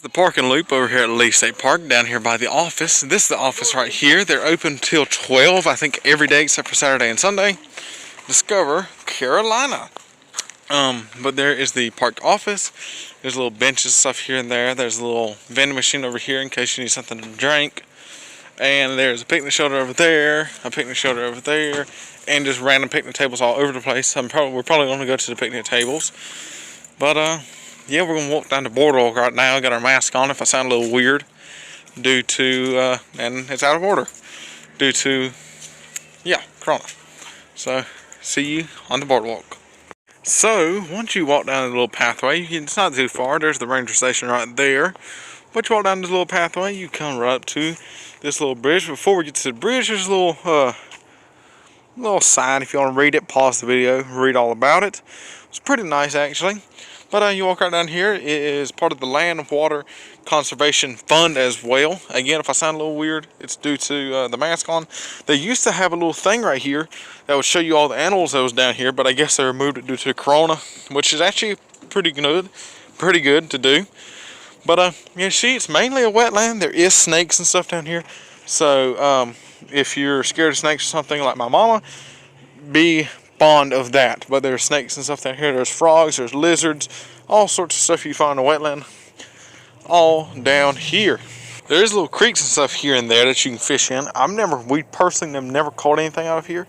The parking loop over here at Lee State Park down here by the office. This is the office right here. They're open till 12, I think every day except for Saturday and Sunday. Discover Carolina. But there is the park office. There's little benches and stuff here and there. There's a little vending machine over here in case you need something to drink. And there's a picnic shelter over there, a picnic shelter over there, and just random picnic tables all over the place. We're probably going to go to the picnic tables. But yeah, we're going to walk down the boardwalk right now. Got our mask on if I sound a little weird due to, and it's out of order, due to, yeah, Corona. So, see you on the boardwalk. So, once you walk down the little pathway, it's not too far. There's the ranger station right there. But you walk down this little pathway, you come right up to this little bridge. Before we get to the bridge, there's a little sign. If you want to read it, pause the video, read all about it. It's pretty nice, actually. But you walk right down here. It is part of the Land and Water Conservation Fund as well. Again, if I sound a little weird, it's due to the mask on. They used to have a little thing right here that would show you all the animals that was down here, but I guess they removed it due to Corona, which is actually pretty good to do. But you see, it's mainly a wetland. There is snakes and stuff down here. So if you're scared of snakes or something like my mama, be fond of that. But there's snakes and stuff down here. There's frogs, there's lizards, all sorts of stuff you find in a wetland, all down here. There's little creeks and stuff here and there that you can fish in. We personally have never caught anything out of here.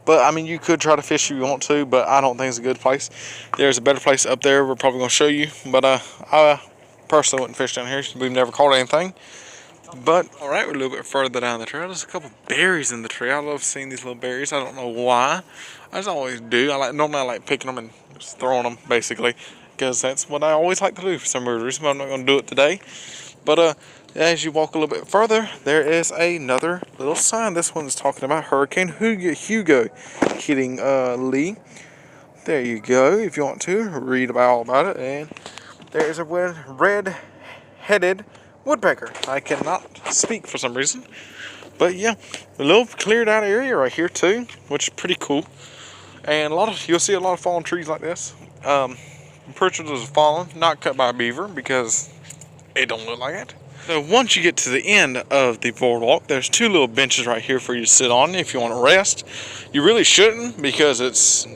But I mean, you could try to fish if you want to, but I don't think it's a good place. There's a better place up there we're probably going to show you. But I personally wouldn't fish down here. We've never caught anything. But alright, we're a little bit further down the trail. There's a couple berries in the trail. I love seeing these little berries. I don't know why. I just always do. Normally I like picking them and just throwing them, basically, because that's what I always like to do for some weird reason. But I'm not going to do it today. But as you walk a little bit further, there is another little sign. This one's talking about Hurricane Hugo hitting Lee. There you go. If you want to read all about it. And there is a red-headed woodpecker. I cannot speak for some reason. But yeah, a little cleared out area right here too, which is pretty cool. And you'll see a lot of fallen trees like this. I'm pretty sure those are fallen, not cut by a beaver, because it don't look like it. So once you get to the end of the boardwalk, there's two little benches right here for you to sit on if you want to rest. You really shouldn't, because it's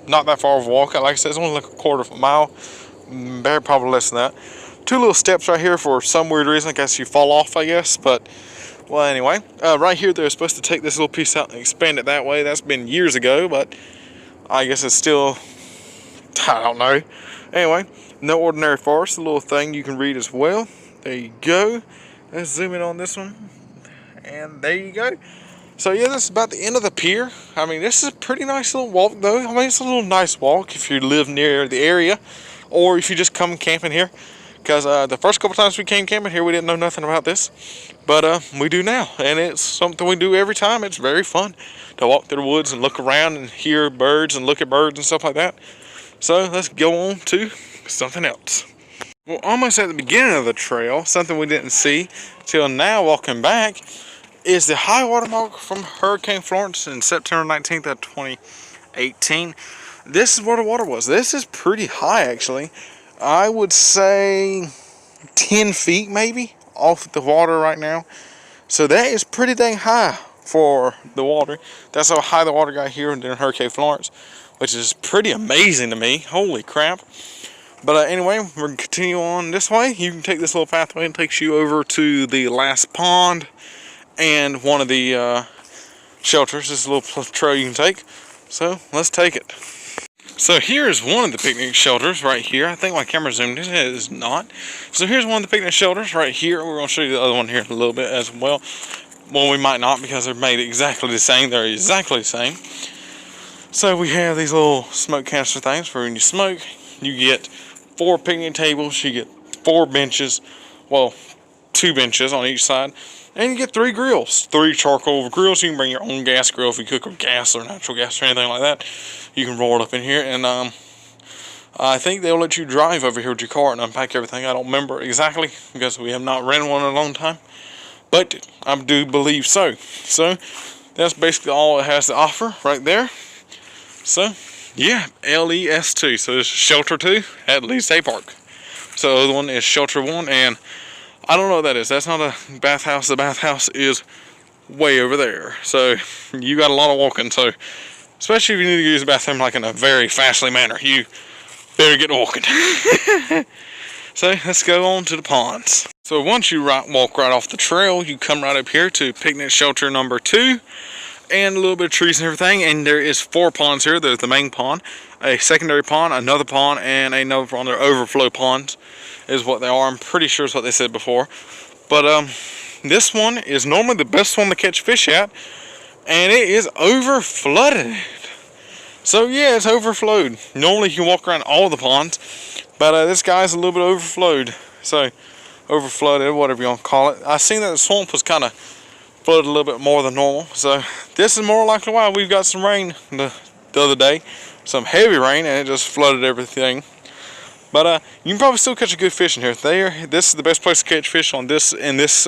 not that far of a walk. Like I said, it's only like a quarter of a mile, probably less than that. Two little steps right here for some weird reason. I guess you fall off, I guess. But, well, anyway. Right here, they're supposed to take this little piece out and expand it that way. That's been years ago, but I guess it's still, I don't know. Anyway, no ordinary forest. A little thing you can read as well. There you go. Let's zoom in on this one. And there you go. So, yeah, this is about the end of the pier. I mean, this is a pretty nice little walk, though. I mean, it's a little nice walk if you live near the area, or if you just come camping here. Because the first couple times we came camping here, we didn't know nothing about this. But we do now. And it's something we do every time. It's very fun to walk through the woods and look around and hear birds and look at birds and stuff like that. So let's go on to something else. Well, almost at the beginning of the trail, something we didn't see till now walking back, is the high water mark from Hurricane Florence in September 19th of 2018. This is where the water was. This is pretty high, actually. I would say 10 feet maybe off the water right now. So that is pretty dang high for the water. That's how high the water got here during Hurricane Florence, which is pretty amazing to me. Holy crap. But anyway, we're going to continue on this way. You can take this little pathway and it takes you over to the last pond and one of the shelters. This is a little trail you can take. So let's take it. So here's one of the picnic shelters right here. I think my camera zoomed in. It is not. So here's one of the picnic shelters right here. We're going to show you the other one here in a little bit as well. Well, we might not, because they're made exactly the same. They're exactly the same. So we have these little smoke canister things for when you smoke. You get 4 picnic tables. You get 4 benches. Well, 2 benches on each side. And you get 3 grills, 3 charcoal grills. You can bring your own gas grill if you cook with gas or natural gas or anything like that. You can roll it up in here, and I think they'll let you drive over here with your car and unpack everything. I don't remember exactly because we have not rented one in a long time, but I do believe so. So that's basically all it has to offer right there. So yeah, LES2. So it's Shelter 2 at Lee State Park. So the other one is shelter 1, and I don't know what that is. That's not a bathhouse. The bathhouse is way over there. So you got a lot of walking. So especially if you need to use the bathroom like in a very fastly manner, you better get walking. So let's go on to the ponds. So once you walk right off the trail, you come right up here to picnic shelter number 2, and a little bit of trees and everything. And there is 4 ponds here. There's the main pond, a secondary pond, another pond, and another pond. They're overflow ponds is what they are. I'm pretty sure is what they said before. But this one is normally the best one to catch fish at, and it is over flooded. So yeah, it's overflowed. Normally you can walk around all the ponds, but this guy's a little bit overflowed. So overflooded, whatever you want to call it. I seen that the swamp was kind of flooded a little bit more than normal. So this is more likely why. We've got some rain the other day, some heavy rain, and it just flooded everything. But you can probably still catch a good fish in here. This is the best place to catch fish on this at this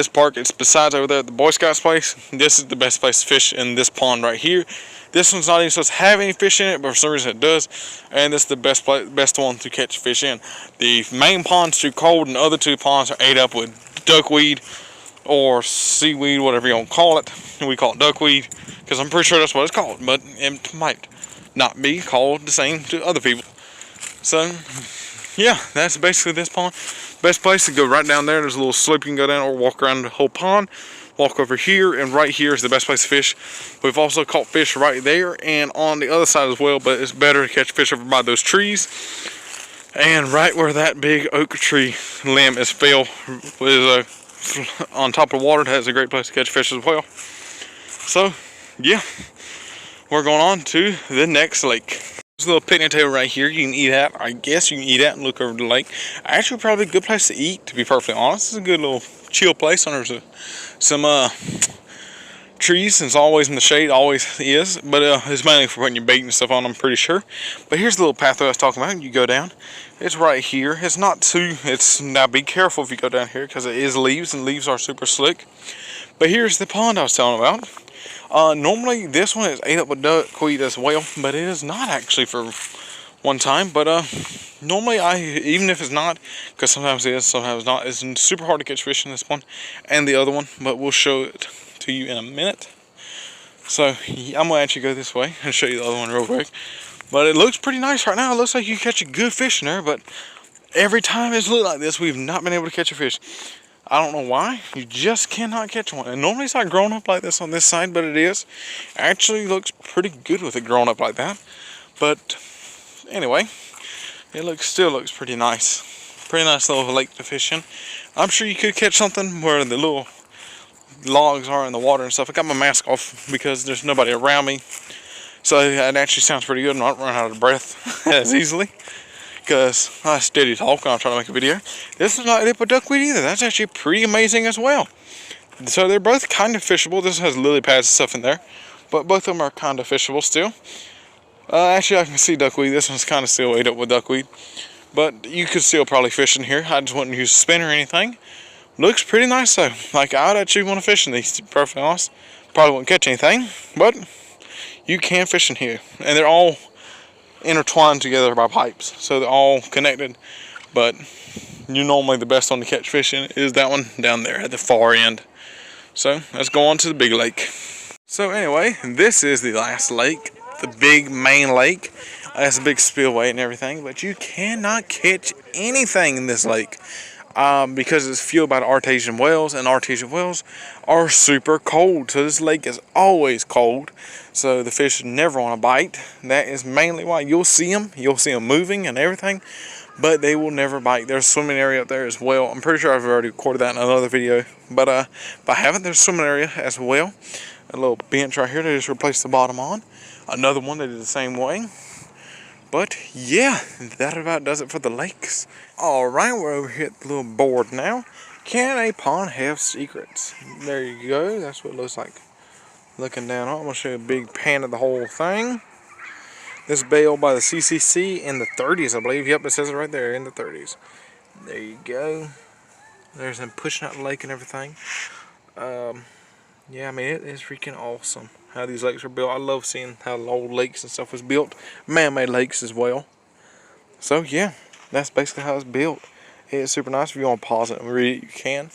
park. It's besides over there at the Boy Scouts place. This is the best place to fish in this pond right here. This one's not even supposed to have any fish in it, but for some reason it does. And this is the best one to catch fish in. The main pond's too cold, and the other 2 ponds are ate up with duckweed or seaweed, whatever you want to call it. We call it duckweed because I'm pretty sure that's what it's called, but it might not be called the same to other people. So yeah, that's basically this pond. Best place to go right down there. There's a little slope you can go down, or walk around the whole pond. Walk over here, and right here is the best place to fish. We've also caught fish right there and on the other side as well, but it's better to catch fish over by those trees. And right where that big oak tree limb is fell, on top of water, that's a great place to catch fish as well. So yeah, we're going on to the next lake. There's a little picnic table right here you can eat at. I guess you can eat at and look over the lake. Actually, probably a good place to eat, to be perfectly honest. It's a good little chill place. And there's some trees, and it's always in the shade, always is. But it's mainly for putting your bait and stuff on, I'm pretty sure. But here's the little pathway I was talking about. You go down. It's right here. It's not too, now be careful if you go down here, because it is leaves, and leaves are super slick. But here's the pond I was telling about. Normally this one is ate up with duckweed as well, but it is not actually for one time. But normally even if it's not, because sometimes it is, sometimes not, it's super hard to catch fish in this one and the other one, but we'll show it to you in a minute. So I'm gonna actually go this way and show you the other one real quick. But it looks pretty nice right now. It looks like you catch a good fish in there, but every time it's looked like this, we've not been able to catch a fish. I don't know why. You just cannot catch one. And normally it's not grown up like this on this side, but it is. Actually looks pretty good with it grown up like that. But anyway, it still looks pretty nice. Pretty nice little lake to fish in. I'm sure you could catch something where the little logs are in the water and stuff. I got my mask off because there's nobody around me. So it actually sounds pretty good. I'm not running out of breath as easily, because I steady talk when I'm trying to make a video. This is not ate up with duckweed either. That's actually pretty amazing as well. So they're both kind of fishable. This has lily pads and stuff in there, but both of them are kind of fishable still. Actually, I can see duckweed. This one's kind of still ate up with duckweed, but you could still probably fish in here. I just wouldn't use a spinner or anything. Looks pretty nice though. Like, I'd actually want to fish in these, to be perfectly honest. Probably wouldn't catch anything, but you can fish in here, and they're all intertwined together by pipes, so they're all connected. But normally the best one to catch fish in is that one down there at the far end. So let's go on to the big lake. So anyway, this is the last lake, the big main lake. It's a big spillway and everything, but you cannot catch anything in this lake because it's fueled by the artesian wells, and artesian wells are super cold. So this lake is always cold, so the fish never want to bite. That is mainly why. You'll see them moving and everything, but they will never bite. There's a swimming area up there as well. I'm pretty sure I've already recorded that in another video, but if I haven't, there's a swimming area as well. A little bench right here they just replaced the bottom on. Another one they did the same way. But yeah, that about does it for the lakes. Alright, we're over here at the little board now. Can a pond have secrets? There you go. That's what it looks like looking down. I'm going to show you a big pan of the whole thing. This bailed by the CCC in the 30s, I believe. Yep, it says it right there, in the 30s. There you go. There's them pushing out the lake and everything. Yeah, I mean, it is freaking awesome how these lakes are built. I love seeing how old lakes and stuff was built. Man-made lakes as well. So, yeah. that's basically how it's built. It's super nice. If you want to pause it and read it, you can.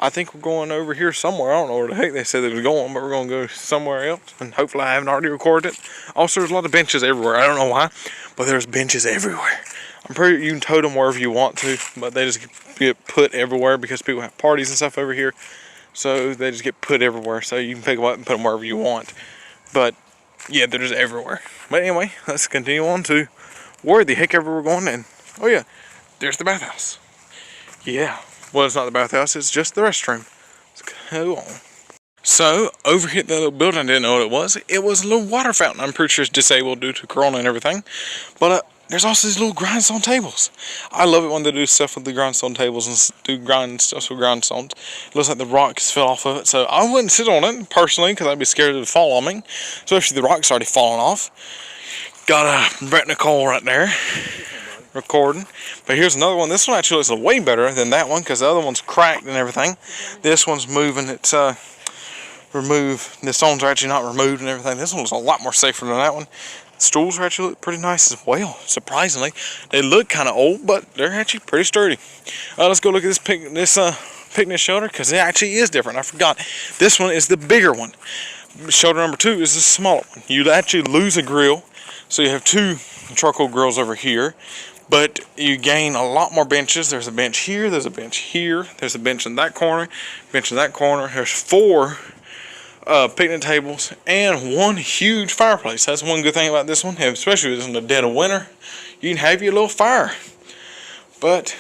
I think we're going over here somewhere. I don't know where the heck they said they was going, but we're going to go somewhere else. And hopefully I haven't already recorded it. Also, there's a lot of benches everywhere. I don't know why, but there's benches everywhere. I'm pretty, you can tote them wherever you want to, but they just get put everywhere because people have parties and stuff over here. So they just get put everywhere. So you can pick them up and put them wherever you want. But yeah, they're just everywhere. But anyway, let's continue on to where the heck ever we're going. And oh yeah, there's the bathhouse. Yeah, well, it's not the bathhouse, it's just the restroom. Let's go on. So, over here at that little building, I didn't know what it was. It was a little water fountain. I'm pretty sure it's disabled due to Corona and everything. But there's also these little grindstone tables. I love it when they do stuff with the grindstone tables and do grind stuff with grindstones. It looks like the rocks fell off of it. So, I wouldn't sit on it, personally, because I'd be scared it would fall on me. Especially the rock's already falling off. Got Brett Nicole right there. Recording. But here's another one. This one actually looks way better than that one because the other one's cracked and everything. This one's moving. It's removed. The stones are actually not removed and everything. This one was a lot more safer than that one. The stools are actually look pretty nice as well. Surprisingly, they look kind of old, but they're actually pretty sturdy. Let's go look at this picnic shelter because it actually is different. I forgot. This one is the bigger one. Shelter number 2 is the smaller one. You'd actually lose a grill, so you have 2 charcoal grills over here. But you gain a lot more benches. There's a bench here, there's a bench here, there's a bench in that corner, bench in that corner. There's 4 picnic tables and 1 huge fireplace. That's one good thing about this one, especially in the dead of winter. You can have your little fire. But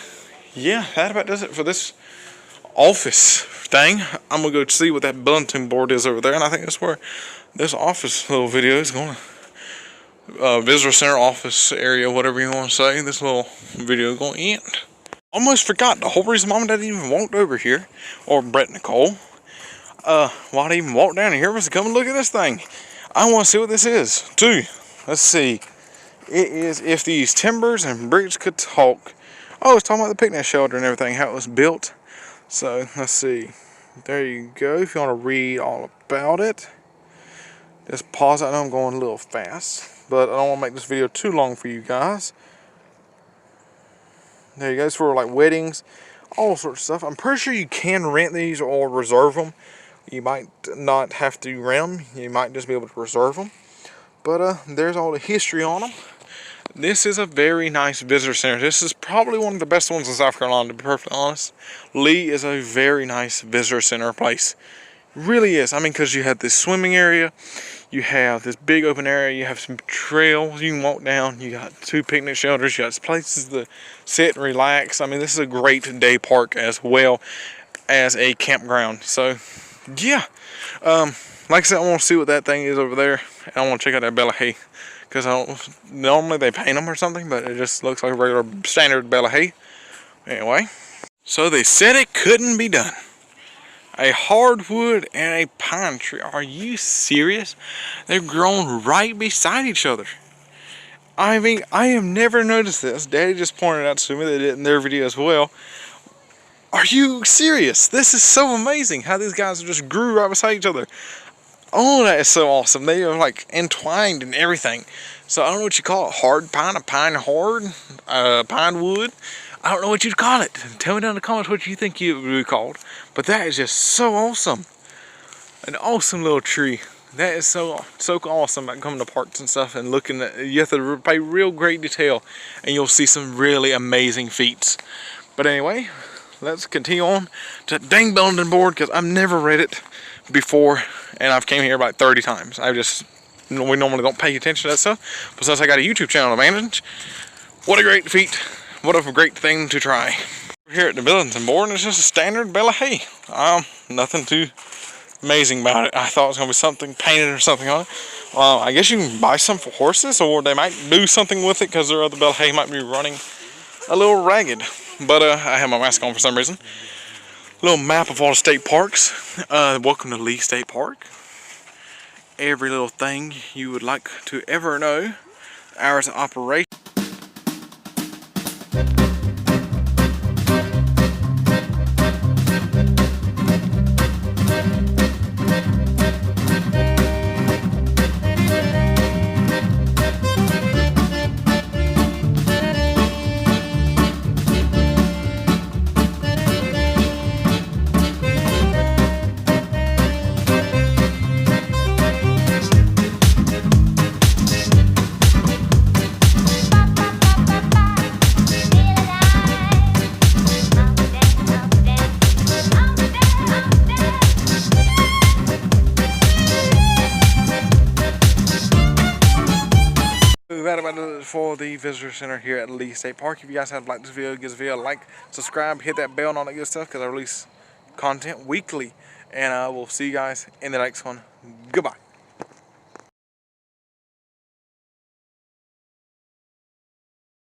yeah, that about does it for this office thing. I'm gonna go see what that bulletin board is over there, and I think that's where this office little video is going to. Visitor center, office area, whatever you want to say. This little video is going to end. Almost forgot the whole reason Mom and Dad even walked over here, or Brett Nicole, why they even walked down here was to come and look at this thing. I want to see what this is too. Let's see. It is If These Timbers and Bricks Could Talk. Oh, it's talking about the picnic shelter and everything, how it was built. So let's see. There you go. If you want to read all about it, just pause it. I know I'm going a little fast, but I don't want to make this video too long for you guys. There you go. It's for like weddings, all sorts of stuff. I'm pretty sure you can rent these or reserve them. You might not have to rent them. You might just be able to reserve them. But there's all the history on them. This is a very nice visitor center. This is probably one of the best ones in South Carolina, to be perfectly honest. Lee is a very nice visitor center place. It really is. I mean, because you have this swimming area. You have this big open area, you have some trails you can walk down, you got 2 picnic shelters, you got places to sit and relax. I mean, this is a great day park as well as a campground. So, yeah. Like I said, I want to see what that thing is over there. And I want to check out that bale of hay. Because normally they paint them or something, but it just looks like a regular standard bale of hay. Anyway, so they said it couldn't be done. A hardwood and a pine tree. Are you serious? They're grown right beside each other. I mean, I have never noticed this. Daddy just pointed out to me. They did in their video as well. Are you serious? This is so amazing how these guys just grew right beside each other. Oh, that is so awesome. They are like entwined and everything. So I don't know what you call it. Hard pine, a pine hard, pine wood. I don't know what you'd call it. Tell me down in the comments what you think it would be called. But that is just so awesome. An awesome little tree. That is so awesome about coming to parks and stuff and looking at, you have to pay real great detail and you'll see some really amazing feats. But anyway, let's continue on to that dang bulletin board because I've never read it before and I've came here about 30 times. We normally don't pay attention to that stuff. But since I got a YouTube channel to manage, what a great feat. What a great thing to try. We're here at the bulletin board and it's just a standard bale of hay. Nothing too amazing about it. I thought it was going to be something painted or something on it. I guess you can buy some for horses or they might do something with it because their other bale of hay might be running a little ragged. But I have my mask on for some reason. Little map of all the state parks. Welcome to Lee State Park. Every little thing you would like to ever know. Hours of operation. about it for the visitor center here at Lee State Park. If you guys have liked this video, give this video a like, subscribe, hit that bell and all that good stuff, because I release content weekly. And we'll see you guys in the next one. Goodbye.